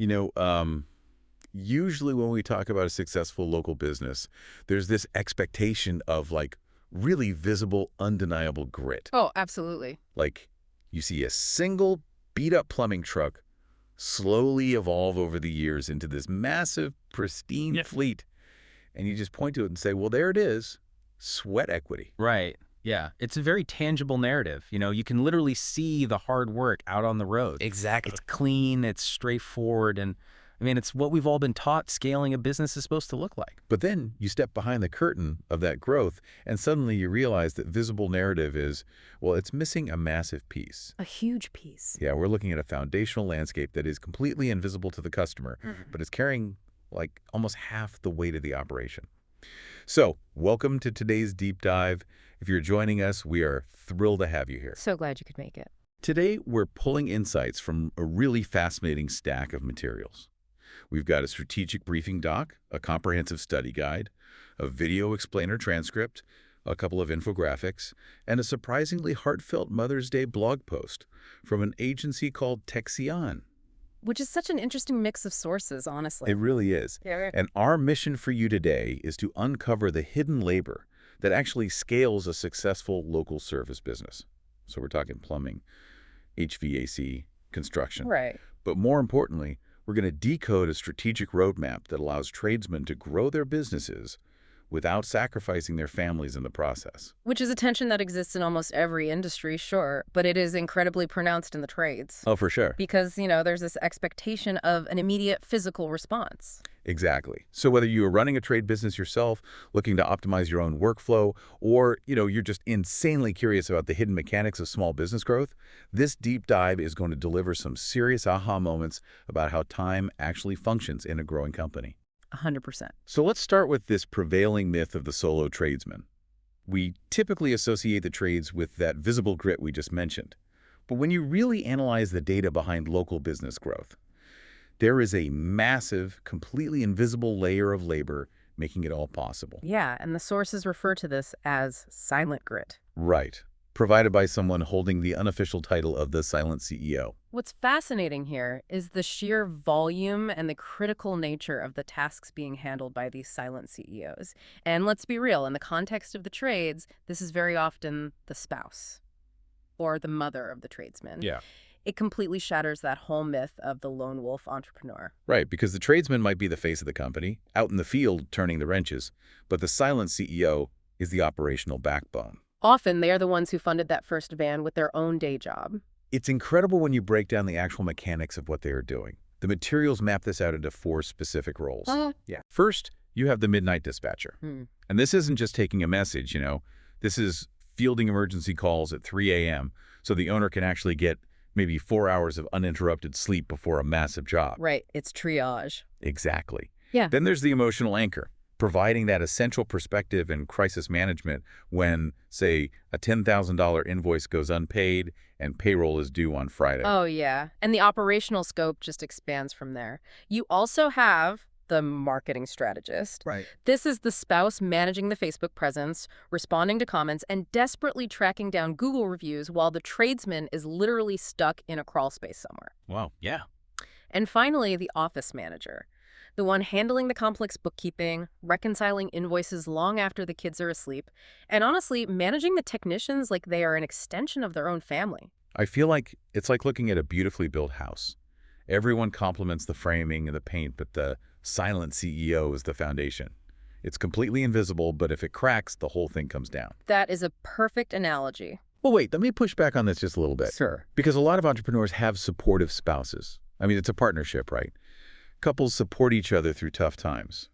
You know, usually when we talk about a successful local business, there's this expectation of like really visible, undeniable grit. Oh, absolutely. Like you see a single beat-up plumbing truck slowly evolve over the years into this massive, pristine fleet, and you just point to it and say, well, there it is, sweat equity. Right. Yeah. It's a very tangible narrative. You can literally see the hard work out on the road. Exactly. It's clean, it's straightforward, and I mean, it's what we've all been taught scaling a business is supposed to look like. But then you step behind the curtain of that growth, and suddenly you realize that visible narrative is, well, it's missing a massive piece. A huge piece. Yeah, we're looking at a foundational landscape that is completely invisible to the customer, but is carrying like almost half the weight of the operation. So, welcome to today's deep dive. If you're joining us, we are thrilled to have you here. So glad you could make it. Today, we're pulling insights from a really fascinating stack of materials. We've got a strategic briefing doc, a comprehensive study guide, a video explainer transcript, a couple of infographics, and a surprisingly heartfelt Mother's Day blog post from an agency called TEXSEON. Which is such an interesting mix of sources, honestly. It really is. Yeah. And our mission for you today is to uncover the hidden labor that actually scales a successful local service business. So we're talking plumbing, HVAC, construction. Right. But more importantly, we're going to decode a strategic roadmap that allows tradesmen to grow their businesses without sacrificing their families in the process. Which is a tension that exists in almost every industry, sure, but it is incredibly pronounced in the trades. Oh, for sure. Because, there's this expectation of an immediate physical response. Exactly. So whether you are running a trade business yourself, looking to optimize your own workflow, or, you're just insanely curious about the hidden mechanics of small business growth, this deep dive is going to deliver some serious aha moments about how time actually functions in a growing company. 100%. So let's start with this prevailing myth of the solo tradesman. We typically associate the trades with that visible grit we just mentioned. But when you really analyze the data behind local business growth, there is a massive, completely invisible layer of labor making it all possible. Yeah, and the sources refer to this as silent grit. Right. Provided by someone holding the unofficial title of the silent CEO. What's fascinating here is the sheer volume and the critical nature of the tasks being handled by these silent CEOs. And let's be real, in the context of the trades, this is very often the spouse or the mother of the tradesman. Yeah. It completely shatters that whole myth of the lone wolf entrepreneur. Right, because the tradesman might be the face of the company, out in the field turning the wrenches, but the silent CEO is the operational backbone. Often, they are the ones who funded that first van with their own day job. It's incredible when you break down the actual mechanics of what they are doing. The materials map this out into 4 specific roles. First, you have the midnight dispatcher. And this isn't just taking a message, This is fielding emergency calls at 3 a.m. so the owner can actually get maybe 4 hours of uninterrupted sleep before a massive job. Right, it's triage. Exactly. Yeah. Then there's the emotional anchor, providing that essential perspective and crisis management when, say, a $10,000 invoice goes unpaid and payroll is due on Friday. Oh, yeah. And the operational scope just expands from there. You also have the marketing strategist. Right. This is the spouse managing the Facebook presence, responding to comments, and desperately tracking down Google reviews while the tradesman is literally stuck in a crawl space somewhere. Wow. Yeah. And finally, the office manager. The one handling the complex bookkeeping, reconciling invoices long after the kids are asleep, and honestly, managing the technicians like they are an extension of their own family. I feel like it's like looking at a beautifully built house. Everyone compliments the framing and the paint, but the silent CEO is the foundation. It's completely invisible, but if it cracks, the whole thing comes down. That is a perfect analogy. Well, wait, let me push back on this just a little bit. Sure. Because a lot of entrepreneurs have supportive spouses. I mean, it's a partnership, right? Couples support each other through tough times.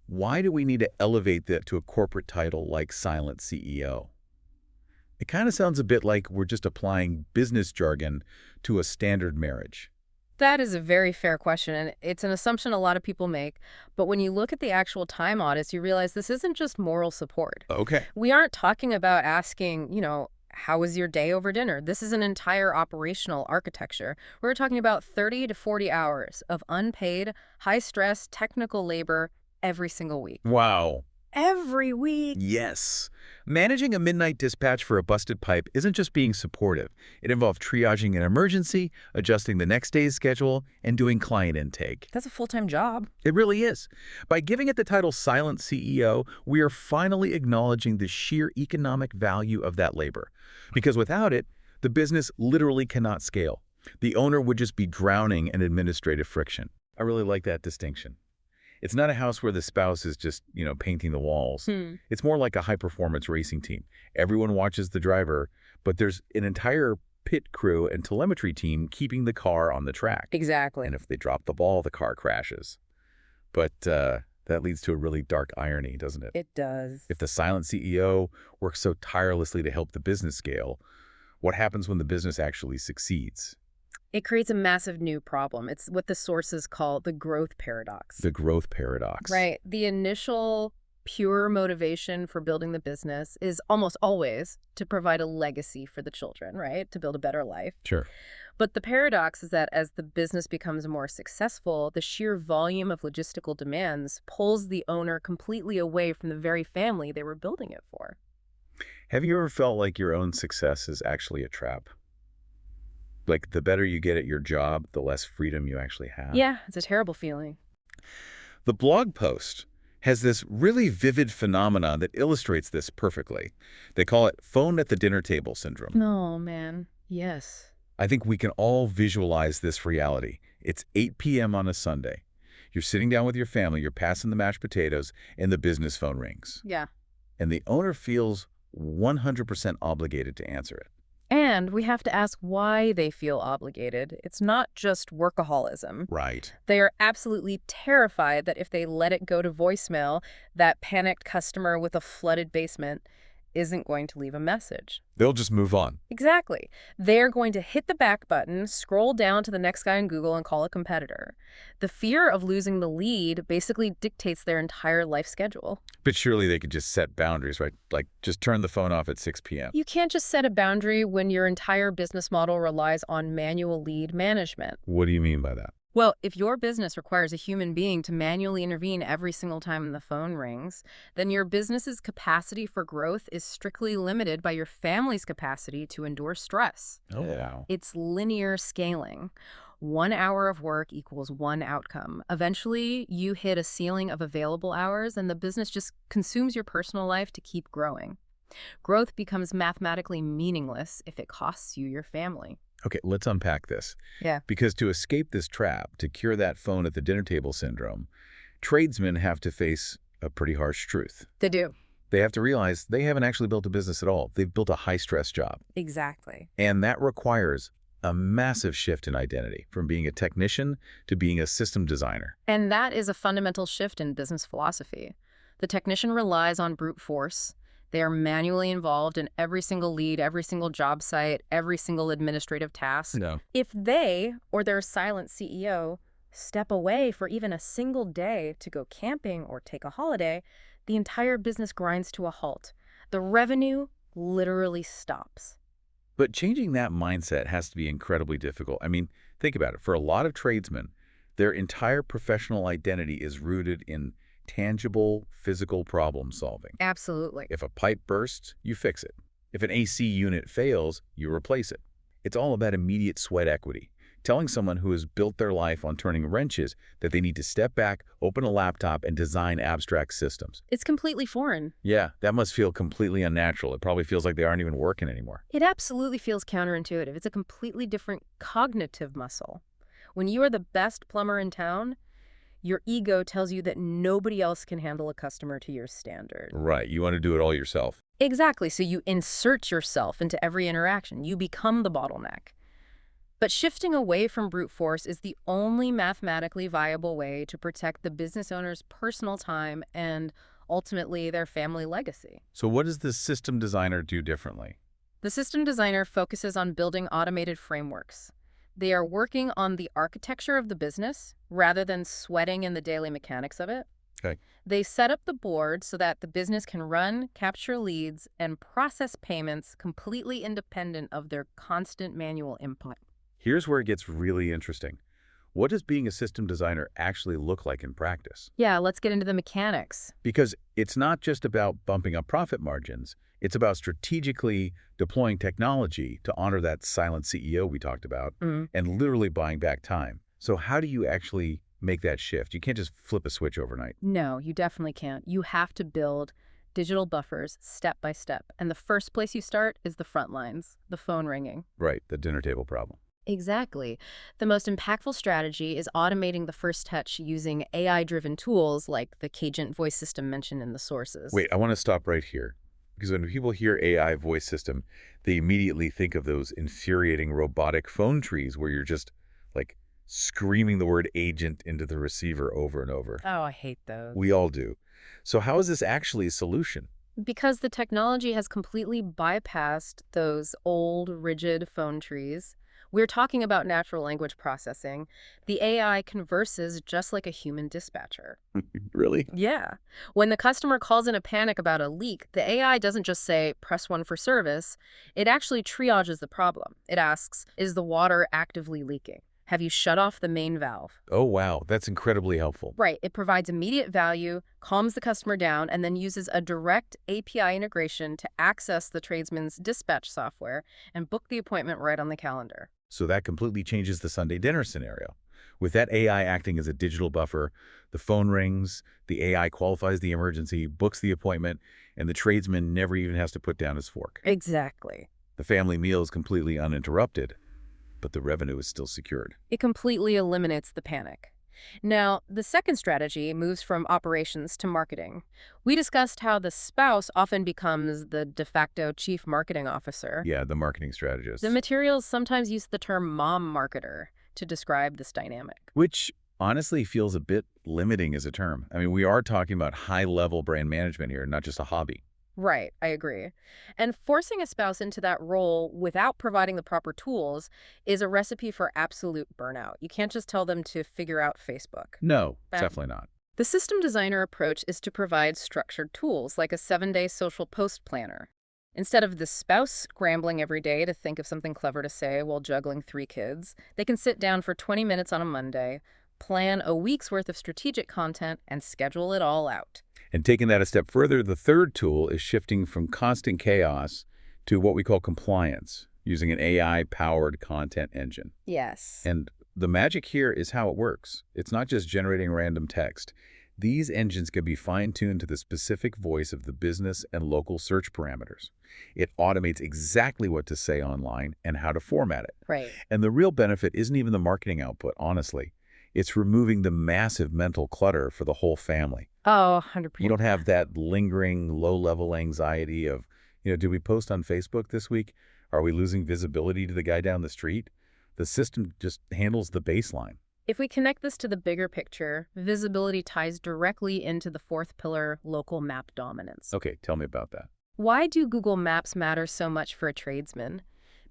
Why do we need to elevate that to a corporate title like silent CEO? It kind of sounds a bit like we're just applying business jargon to a standard marriage. That is a very fair question, and it's an assumption a lot of people make. But when you look at the actual time audits, you realize this isn't just moral support. Okay. We aren't talking about asking, how was your day over dinner? This is an entire operational architecture. We're talking about 30 to 40 hours of unpaid, high-stress technical labor every single week. Wow. Every week? Yes. Managing a midnight dispatch for a busted pipe isn't just being supportive. It involved triaging an emergency, adjusting the next day's schedule, and doing client intake. That's a full-time job. It really is. By giving it the title Silent CEO, we are finally acknowledging the sheer economic value of that labor. Because without it, the business literally cannot scale. The owner would just be drowning in administrative friction. I really like that distinction. It's not a house where the spouse is just, painting the walls. It's more like a high-performance racing team. Everyone watches the driver, but there's an entire pit crew and telemetry team keeping the car on the track. Exactly. And if they drop the ball, the car crashes. But that leads to a really dark irony, doesn't it? It does. If the silent CEO works so tirelessly to help the business scale, what happens when the business actually succeeds? It creates a massive new problem. It's what the sources call the growth paradox. The growth paradox. Right. The initial pure motivation for building the business is almost always to provide a legacy for the children, right? To build a better life. Sure. But the paradox is that as the business becomes more successful, the sheer volume of logistical demands pulls the owner completely away from the very family they were building it for. Have you ever felt like your own success is actually a trap? Like the better you get at your job, the less freedom you actually have? Yeah, it's a terrible feeling. The blog post has this really vivid phenomenon that illustrates this perfectly. They call it phone at the dinner table syndrome. Oh, man. Yes. I think we can all visualize this reality. It's 8 p.m. on a Sunday. You're sitting down with your family, you're passing the mashed potatoes, and the business phone rings. Yeah. And the owner feels 100% obligated to answer it. And we have to ask why they feel obligated. It's not just workaholism. Right. They are absolutely terrified that if they let it go to voicemail, that panicked customer with a flooded basement isn't going to leave a message. They'll just move on. Exactly. They're going to hit the back button, scroll down to the next guy in Google, and call a competitor. The fear of losing the lead basically dictates their entire life schedule. But surely they could just set boundaries, right? Like just turn the phone off at 6 p.m. You can't just set a boundary when your entire business model relies on manual lead management. What do you mean by that? Well, if your business requires a human being to manually intervene every single time the phone rings, then your business's capacity for growth is strictly limited by your family's capacity to endure stress. Oh, wow. It's linear scaling. 1 hour of work equals one outcome. Eventually, you hit a ceiling of available hours, and the business just consumes your personal life to keep growing. Growth becomes mathematically meaningless if it costs you your family. Okay, let's unpack this. Yeah. Because to escape this trap, to cure that phone at the dinner table syndrome, tradesmen have to face a pretty harsh truth. They do. They have to realize they haven't actually built a business at all. They've built a high-stress job. Exactly. And that requires a massive shift in identity, from being a technician to being a system designer. And that is a fundamental shift in business philosophy. The technician relies on brute force. They are manually involved in every single lead, every single job site, every single administrative task. No. If they or their silent CEO step away for even a single day to go camping or take a holiday, the entire business grinds to a halt. The revenue literally stops. But changing that mindset has to be incredibly difficult. I mean, think about it. For a lot of tradesmen, their entire professional identity is rooted in tangible, physical problem solving. Absolutely. If a pipe bursts, you fix it. If an AC unit fails, you replace it. It's all about immediate sweat equity. Telling someone who has built their life on turning wrenches that they need to step back, open a laptop, and design abstract systems. It's completely foreign. Yeah, that must feel completely unnatural. It probably feels like they aren't even working anymore. It absolutely feels counterintuitive. It's a completely different cognitive muscle. When you are the best plumber in town, your ego tells you that nobody else can handle a customer to your standard. Right, you want to do it all yourself. Exactly, so you insert yourself into every interaction. You become the bottleneck. But shifting away from brute force is the only mathematically viable way to protect the business owner's personal time and ultimately their family legacy. So what does the system designer do differently? The system designer focuses on building automated frameworks. They are working on the architecture of the business rather than sweating in the daily mechanics of it. Okay. They set up the board so that the business can run, capture leads, and process payments completely independent of their constant manual input. Here's where it gets really interesting. what does being a system designer actually look like in practice? Yeah, let's get into the mechanics. Because it's not just about bumping up profit margins. It's about strategically deploying technology to honor that silent CEO we talked about and literally buying back time. So how do you actually make that shift? You can't just flip a switch overnight. No, you definitely can't. You have to build digital buffers step by step. And the first place you start is the front lines, the phone ringing. Right, the dinner table problem. Exactly. The most impactful strategy is automating the first touch using AI-driven tools like the Cagent voice system mentioned in the sources. Wait, I want to stop right here. Because when people hear AI voice system, they immediately think of those infuriating robotic phone trees where you're just, like, screaming the word agent into the receiver over and over. Oh, I hate those. We all do. So how is this actually a solution? Because the technology has completely bypassed those old, rigid phone trees. We're talking about natural language processing. The AI converses just like a human dispatcher. Really? Yeah. When the customer calls in a panic about a leak, the AI doesn't just say, press 1 for service. It actually triages the problem. It asks, is the water actively leaking? Have you shut off the main valve? Oh, wow. That's incredibly helpful. Right. It provides immediate value, calms the customer down, and then uses a direct API integration to access the tradesman's dispatch software and book the appointment right on the calendar. So that completely changes the Sunday dinner scenario. With that AI acting as a digital buffer, the phone rings, the AI qualifies the emergency, books the appointment, and the tradesman never even has to put down his fork. Exactly. The family meal is completely uninterrupted, but the revenue is still secured. It completely eliminates the panic. Now, the second strategy moves from operations to marketing. We discussed how the spouse often becomes the de facto chief marketing officer. Yeah, the marketing strategist. The materials sometimes use the term mom marketer to describe this dynamic. Which honestly feels a bit limiting as a term. I mean, we are talking about high-level brand management here, not just a hobby. Right, I agree. And forcing a spouse into that role without providing the proper tools is a recipe for absolute burnout. You can't just tell them to figure out Facebook. No, definitely not. The system designer approach is to provide structured tools like a 7-day social post planner. Instead of the spouse scrambling every day to think of something clever to say while juggling 3 kids, they can sit down for 20 minutes on a Monday, plan a week's worth of strategic content, and schedule it all out. And taking that a step further, the third tool is shifting from constant chaos to what we call compliance, using an AI-powered content engine. Yes. And the magic here is how it works. It's not just generating random text. These engines can be fine-tuned to the specific voice of the business and local search parameters. It automates exactly what to say online and how to format it. Right. And the real benefit isn't even the marketing output, honestly. It's removing the massive mental clutter for the whole family. Oh, 100%. You don't have that lingering low-level anxiety of, did we post on Facebook this week? Are we losing visibility to the guy down the street? The system just handles the baseline. If we connect this to the bigger picture, visibility ties directly into the fourth pillar, local map dominance. Okay, tell me about that. Why do Google Maps matter so much for a tradesman?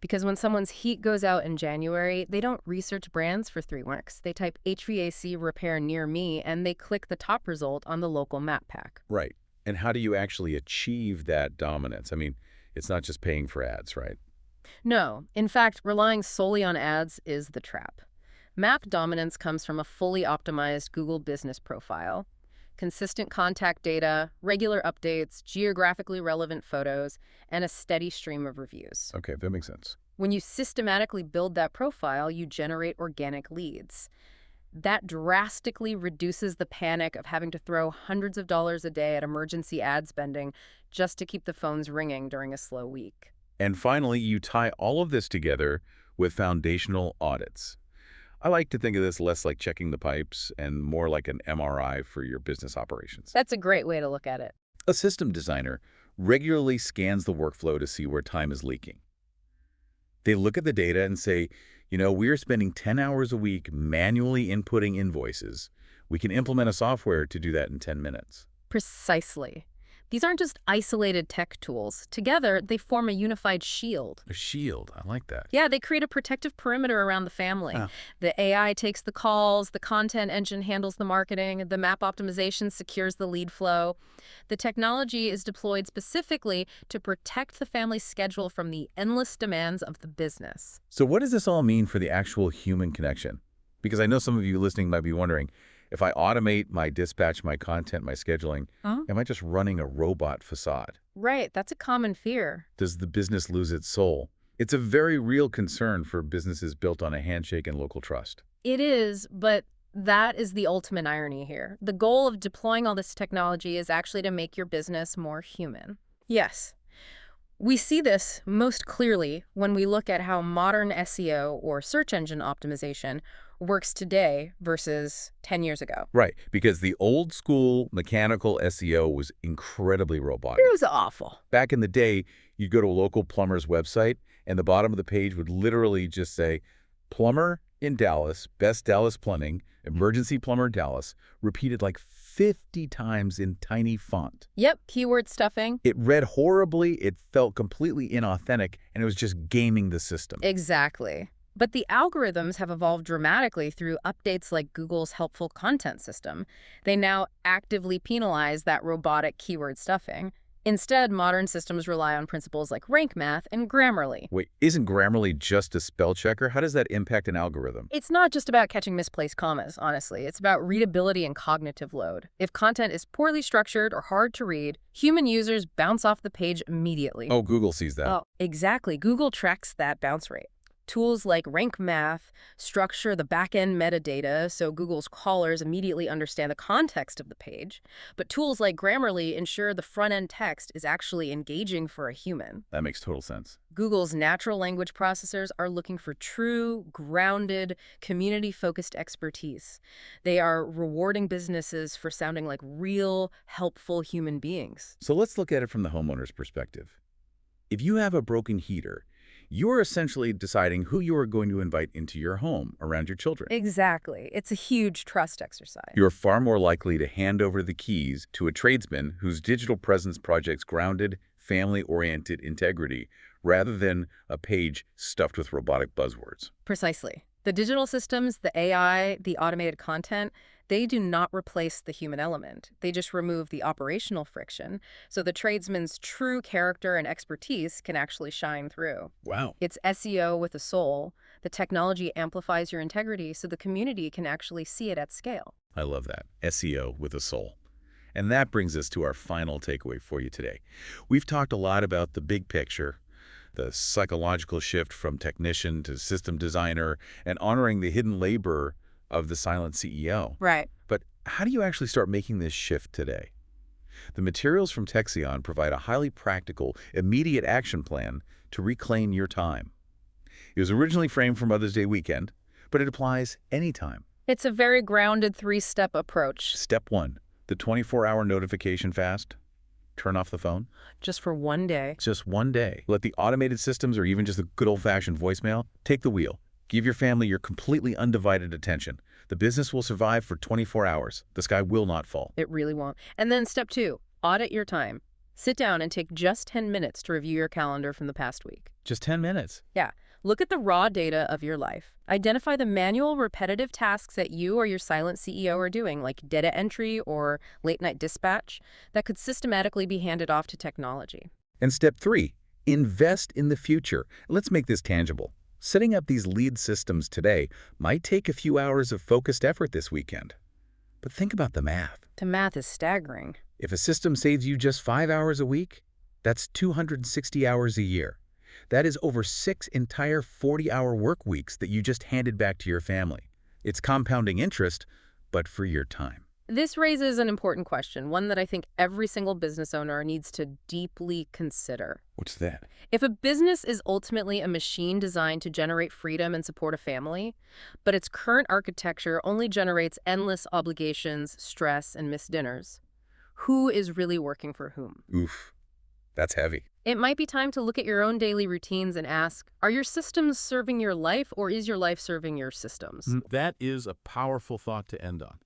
Because when someone's heat goes out in January, they don't research brands for 3 weeks. They type HVAC repair near me, and they click the top result on the local map pack. Right. And how do you actually achieve that dominance? I mean, it's not just paying for ads, right? No. In fact, relying solely on ads is the trap. Map dominance comes from a fully optimized Google business profile, consistent contact data, regular updates, geographically relevant photos, and a steady stream of reviews. Okay, that makes sense. When you systematically build that profile, you generate organic leads. That drastically reduces the panic of having to throw hundreds of dollars a day at emergency ad spending just to keep the phones ringing during a slow week. And finally, you tie all of this together with foundational audits. I like to think of this less like checking the pipes and more like an MRI for your business operations. That's a great way to look at it. A system designer regularly scans the workflow to see where time is leaking. They look at the data and say, we are spending 10 hours a week manually inputting invoices. We can implement a software to do that in 10 minutes. Precisely. These aren't just isolated tech tools. Together, they form a unified shield. A shield. I like that. Yeah, they create a protective perimeter around the family. Oh. The AI takes the calls, the content engine handles the marketing, the map optimization secures the lead flow. The technology is deployed specifically to protect the family's schedule from the endless demands of the business. So what does this all mean for the actual human connection? Because I know some of you listening might be wondering, if I automate my dispatch, my content, my scheduling, am I just running a robot facade? Right, that's a common fear. Does the business lose its soul? It's a very real concern for businesses built on a handshake and local trust. It is, but that is the ultimate irony here. The goal of deploying all this technology is actually to make your business more human. Yes. We see this most clearly when we look at how modern SEO or search engine optimization works today versus 10 years ago. Right, because the old school mechanical SEO was incredibly robotic. It was awful. Back in the day, you'd go to a local plumber's website, and the bottom of the page would literally just say, plumber in Dallas, best Dallas plumbing, emergency plumber Dallas, repeated like 50 times in tiny font. Yep, keyword stuffing. It read horribly, it felt completely inauthentic, and it was just gaming the system. Exactly. But the algorithms have evolved dramatically through updates like Google's helpful content system. They now actively penalize that robotic keyword stuffing. Instead, modern systems rely on principles like rank math and Grammarly. Wait, isn't Grammarly just a spell checker? How does that impact an algorithm? It's not just about catching misplaced commas, honestly. It's about readability and cognitive load. If content is poorly structured or hard to read, human users bounce off the page immediately. Oh, Google sees that. Oh, exactly. Google tracks that bounce rate. Tools like rank math structure the back-end metadata so Google's crawlers immediately understand the context of the page. But tools like Grammarly ensure the front-end text is actually engaging for a human. That makes total sense. Google's natural language processors are looking for true, grounded, community-focused expertise. They are rewarding businesses for sounding like real, helpful human beings. So let's look at it from the homeowner's perspective. If you have a broken heater, you're essentially deciding who you are going to invite into your home around your children. Exactly. It's a huge trust exercise. You're far more likely to hand over the keys to a tradesman whose digital presence projects grounded, family-oriented integrity rather than a page stuffed with robotic buzzwords. Precisely. The digital systems, the AI, the automated content, they do not replace the human element. They just remove the operational friction, so the tradesman's true character and expertise can actually shine through. Wow. It's SEO with a soul. The technology amplifies your integrity so the community can actually see it at scale. I love that. SEO with a soul. And that brings us to our final takeaway for you today. We've talked a lot about the big picture, the psychological shift from technician to system designer, and honoring the hidden labor of the silent CEO. Right. But how do you actually start making this shift today? The materials from TEXSEON provide a highly practical, immediate action plan to reclaim your time. It was originally framed for Mother's Day weekend, but it applies anytime. It's a very grounded three-step approach. Step 1, the 24-hour notification fast. Turn off the phone. Just for one day. Just one day. Let the automated systems or even just the good old-fashioned voicemail take the wheel. Give your family your completely undivided attention. The business will survive for 24 hours. The sky will not fall. It really won't. And then step 2, audit your time. Sit down and take just 10 minutes to review your calendar from the past week. Just 10 minutes. Yeah. Look at the raw data of your life. Identify the manual, repetitive tasks that you or your silent CEO are doing, like data entry or late-night dispatch, that could systematically be handed off to technology. And step 3, invest in the future. Let's make this tangible. Setting up these lead systems today might take a few hours of focused effort this weekend. But think about the math. The math is staggering. If a system saves you just 5 hours a week, that's 260 hours a year. That is over 6 entire 40-hour work weeks that you just handed back to your family. It's compounding interest, but for your time. This raises an important question, one that I think every single business owner needs to deeply consider. What's that? If a business is ultimately a machine designed to generate freedom and support a family, but its current architecture only generates endless obligations, stress, and missed dinners, who is really working for whom? Oof, that's heavy. It might be time to look at your own daily routines and ask, are your systems serving your life, or is your life serving your systems? That is a powerful thought to end on.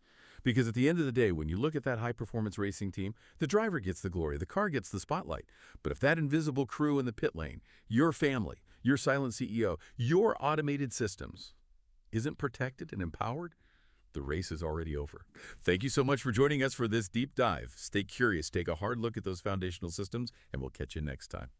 Because at the end of the day, when you look at that high-performance racing team, the driver gets the glory, the car gets the spotlight. But if that invisible crew in the pit lane, your family, your silent CEO, your automated systems, isn't protected and empowered, the race is already over. Thank you so much for joining us for this deep dive. Stay curious, take a hard look at those foundational systems, and we'll catch you next time.